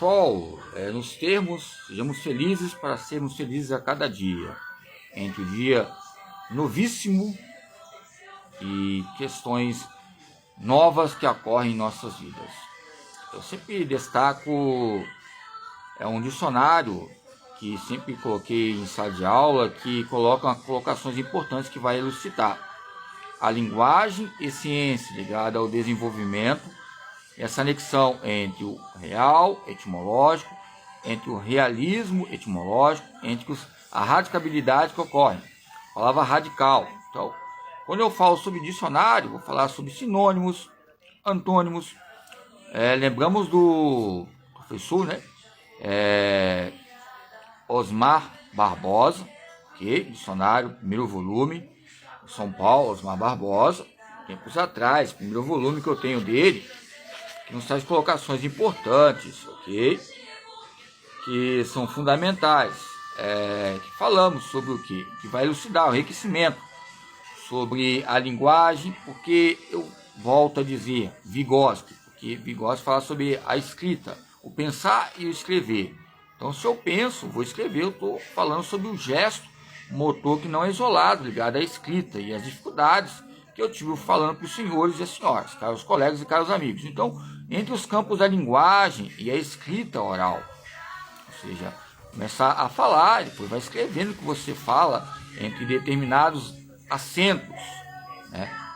pessoal, nos termos, sejamos felizes para sermos felizes a cada dia, entre o dia novíssimo e questões novas que ocorrem em nossas vidas. Eu sempre destaco um dicionário que sempre coloquei em sala de aula, que coloca colocações importantes que vai elucidar a linguagem e ciência ligada ao desenvolvimento, essa anexão entre o real etimológico, entre o realismo etimológico, entre a radicabilidade que ocorre. A palavra radical. Então, quando eu falo sobre dicionário, vou falar sobre sinônimos, antônimos. Lembramos do professor, Osmar Barbosa, dicionário, primeiro volume, São Paulo, Osmar Barbosa, tempos atrás, primeiro volume que eu tenho dele, que nos traz colocações importantes, que são fundamentais, que falamos sobre o que vai elucidar o enriquecimento, sobre a linguagem, porque eu volto a dizer Vygotsky, porque Vygotsky fala sobre a escrita, o pensar e o escrever. Então, se eu penso, vou escrever, eu estou falando sobre o gesto motor que não é isolado, ligado à escrita e às dificuldades que eu tive falando para os senhores e as senhoras, caros colegas e caros amigos. Então, entre os campos da linguagem e a escrita oral, ou seja, começar a falar, depois vai escrevendo o que você fala entre determinados acentos,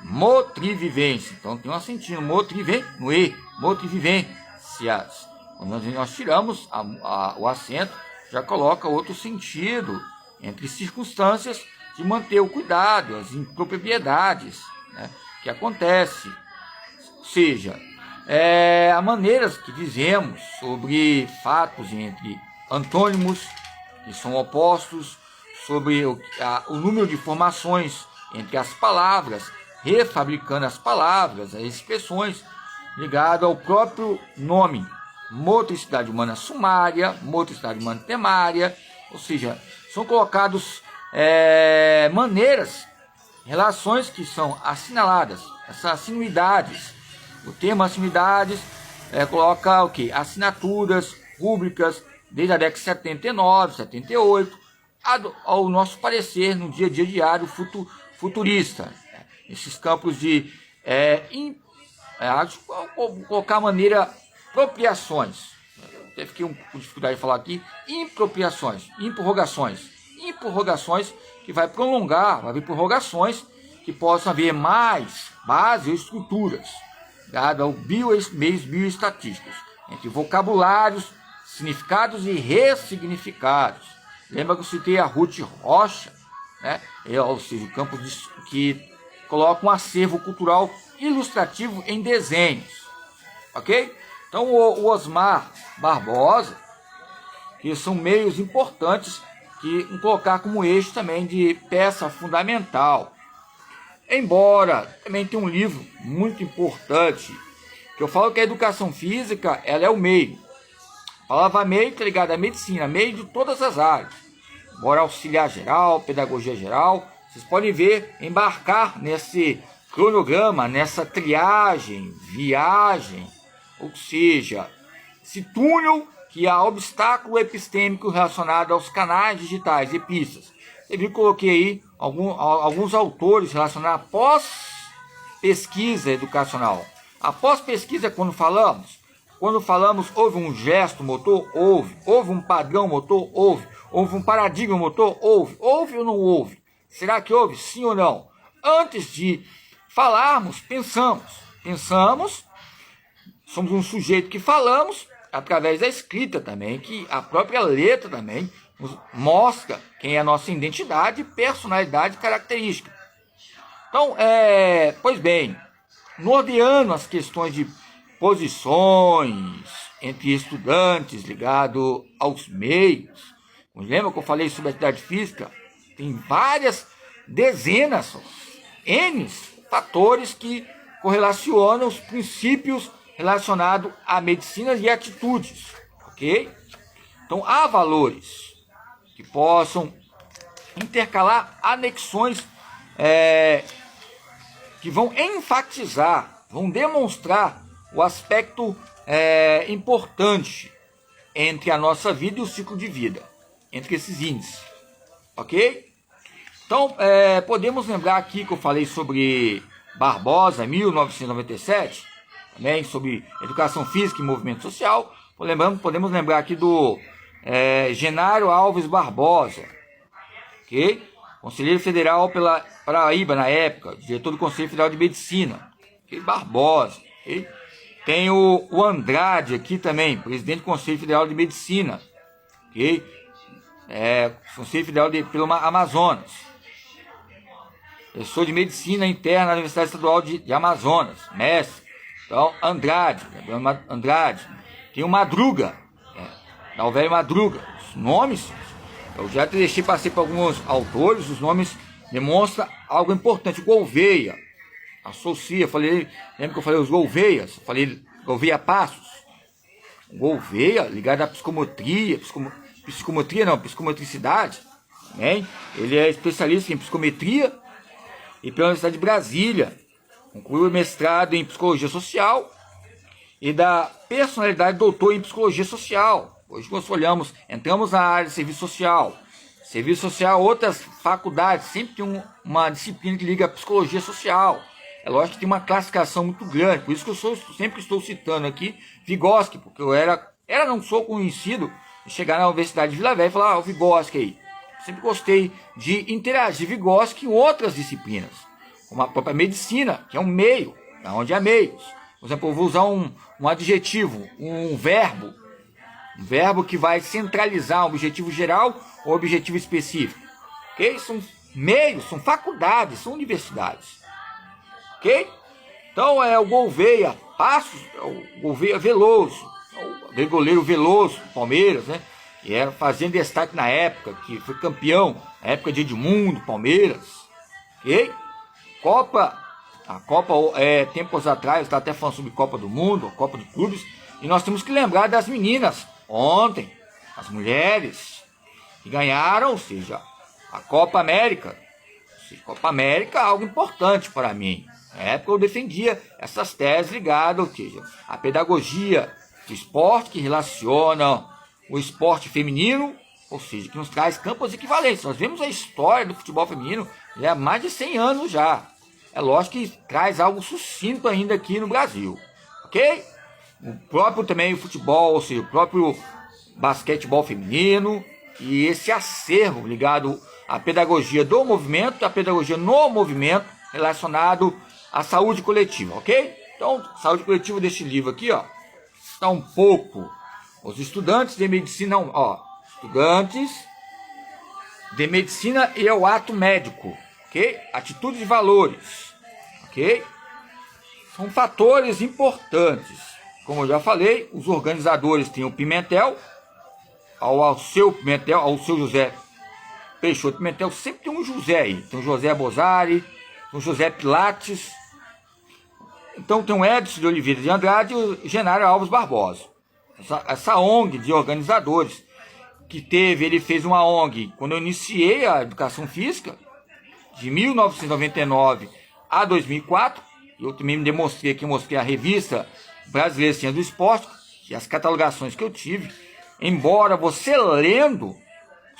motrivivência. Então, tem um acentinho, motrivem, no E, motrivivências. Quando nós tiramos o acento, já coloca outro sentido entre circunstâncias de manter o cuidado, as impropriedades que acontece. Ou seja, há maneiras que dizemos sobre fatos entre antônimos, que são opostos, sobre o número de formações entre as palavras, refabricando as palavras, as expressões, ligado ao próprio nome. Motricidade humana sumária, motricidade humana temária, ou seja, são colocados maneiras, relações que são assinaladas, essas assinuidades. O termo assinuidades coloca o quê? Assinaturas, rúbricas, desde a década de 79, 78, ao nosso parecer no dia a dia diário futurista. Esses campos de colocar maneira apropriações. Eu fiquei com dificuldade de falar aqui. Impropriações, improrrogações que vai prolongar, vai haver prorrogações que possam haver mais bases ou estruturas, dado ao meios bioestatísticos, entre vocabulários, significados e ressignificados. Lembra que eu citei a Ruth Rocha, ou seja, o campo que coloca um acervo cultural ilustrativo em desenhos, ok? Então, o Osmar Barbosa, que são meios importantes que colocar como eixo também de peça fundamental. Embora também tem um livro muito importante, que eu falo que a educação física, ela é o meio. A palavra meio está ligada à medicina, meio de todas as áreas. Embora auxiliar geral, pedagogia geral, vocês podem ver, embarcar nesse cronograma, nessa triagem, viagem, ou seja, esse túnel que há obstáculo epistêmico relacionado aos canais digitais e pistas. Eu vi, coloquei aí alguns autores relacionados à pós-pesquisa educacional. A pós-pesquisa, quando falamos, houve um gesto motor? Houve um padrão motor? Houve um paradigma motor? Houve ou não houve? Será que houve? Sim ou não? Antes de falarmos, pensamos, somos um sujeito que falamos através da escrita também, que a própria letra também nos mostra quem é a nossa identidade, personalidade e característica. Então, pois bem, norteando as questões de posições entre estudantes ligado aos meios. Lembra que eu falei sobre a atividade física? Tem várias dezenas, N fatores que correlacionam os princípios relacionados a medicinas e atitudes, ok? Então, há valores que possam intercalar anexões que vão enfatizar, vão demonstrar o aspecto importante entre a nossa vida e o ciclo de vida, entre esses índices, ok? Então, podemos lembrar aqui que eu falei sobre Barbosa, 1997, também sobre educação física e movimento social. Podemos lembrar aqui do Genaro Alves Barbosa, ok? Conselheiro federal pela Paraíba na época, diretor do Conselho Federal de Medicina, okay? Barbosa, ok? Tem o Andrade aqui também, presidente do Conselho Federal de Medicina, ok? Conselho Federal pelo Amazonas. Professor de Medicina Interna da Universidade Estadual de Amazonas, mestre. Então, Andrade, lembrando Andrade. Tem o Madruga, da Velho Madruga. Os nomes, eu já passei por alguns autores, os nomes demonstram algo importante. Gouveia, associa, lembra que eu falei os Gouveias? Falei Gouveia Passos. Gouveia, ligado à psicomotricidade. Né? Ele é especialista em psicometria e pela Universidade de Brasília. Concluiu mestrado em Psicologia Social e da personalidade doutor em Psicologia Social. Hoje nós entramos na área de serviço social. Serviço social, outras faculdades, sempre tem uma disciplina que liga à Psicologia Social. É lógico que tem uma classificação muito grande, por isso que eu sempre estou citando aqui Vygotsky, porque eu não sou conhecido de chegar na Universidade de Vila Velha e falar, o Vygotsky aí. Sempre gostei de interagir Vygotsky em outras disciplinas, como a própria medicina, que é um meio, da onde há meios. Por exemplo, eu vou usar um adjetivo, um verbo que vai centralizar um objetivo geral ou objetivo específico. Ok? São meios, são faculdades, são universidades. Ok? Então o Gouveia Passos, o Gouveia Veloso, o goleiro Veloso, Palmeiras, né? Que era fazendo destaque na época, que foi campeão, na época de Edmundo, Palmeiras. Ok? A Copa, tempos atrás, está até falando sobre Copa do Mundo, Copa de Clubes, e nós temos que lembrar das meninas, ontem, as mulheres, que ganharam, ou seja, a Copa América. Copa América é algo importante para mim. Na época eu defendia essas teses ligadas, ou seja, a pedagogia do esporte que relaciona o esporte feminino, ou seja, que nos traz campos equivalentes. Nós vemos a história do futebol feminino já há mais de 100 anos já. É lógico que traz algo sucinto ainda aqui no Brasil, ok? O próprio também o futebol, ou seja, o próprio basquetebol feminino e esse acervo ligado à pedagogia do movimento, à pedagogia no movimento relacionado à saúde coletiva, ok? Então, saúde coletiva deste livro aqui, ó, está um pouco os estudantes de medicina, estudantes de medicina e o ato médico, ok? Atitudes e valores, ok? São fatores importantes. Como eu já falei, os organizadores têm o Pimentel, ao seu José Peixoto Pimentel, sempre tem um José aí. Tem o José Bozari, tem o José Pilates, então tem o Edson de Oliveira de Andrade e o Genaro Alves Barbosa. Essa ONG de organizadores ele fez uma ONG quando eu iniciei a educação física, de 1999 a 2004, eu também mostrei a revista Brasileira de Ciência do Esporte, e as catalogações que eu tive, embora você lendo,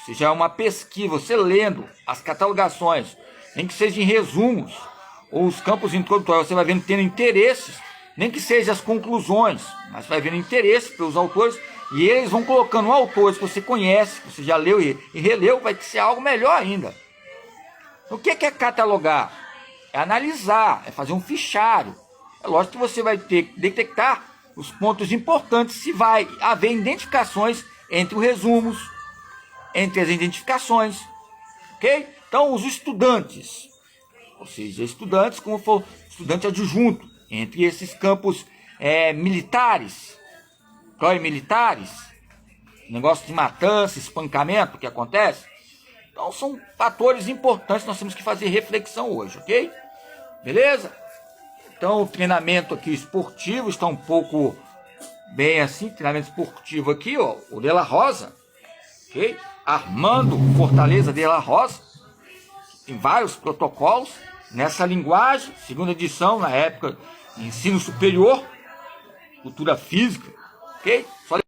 seja uma pesquisa, você lendo as catalogações, nem que seja em resumos, ou os campos introdutórios, você vai vendo tendo interesses, nem que seja as conclusões, mas vai vendo interesse pelos autores, e eles vão colocando autores que você conhece, que você já leu e releu, vai ser algo melhor ainda. O que é catalogar? É analisar, é fazer um fichário. É lógico que você vai ter que detectar os pontos importantes, se vai haver identificações entre os resumos, entre as identificações, ok? Então, os estudantes, ou seja, estudantes, como for estudante adjunto, entre esses campos militares, militares, negócio de matança, espancamento que acontece. Então, são fatores importantes que nós temos que fazer reflexão hoje, ok? Beleza? Então, o treinamento aqui esportivo está um pouco bem assim, treinamento esportivo aqui, ó, o De La Rosa, ok? Armando Fortaleza De La Rosa, tem vários protocolos nessa linguagem, segunda edição, na época, ensino superior, cultura física, ok? Só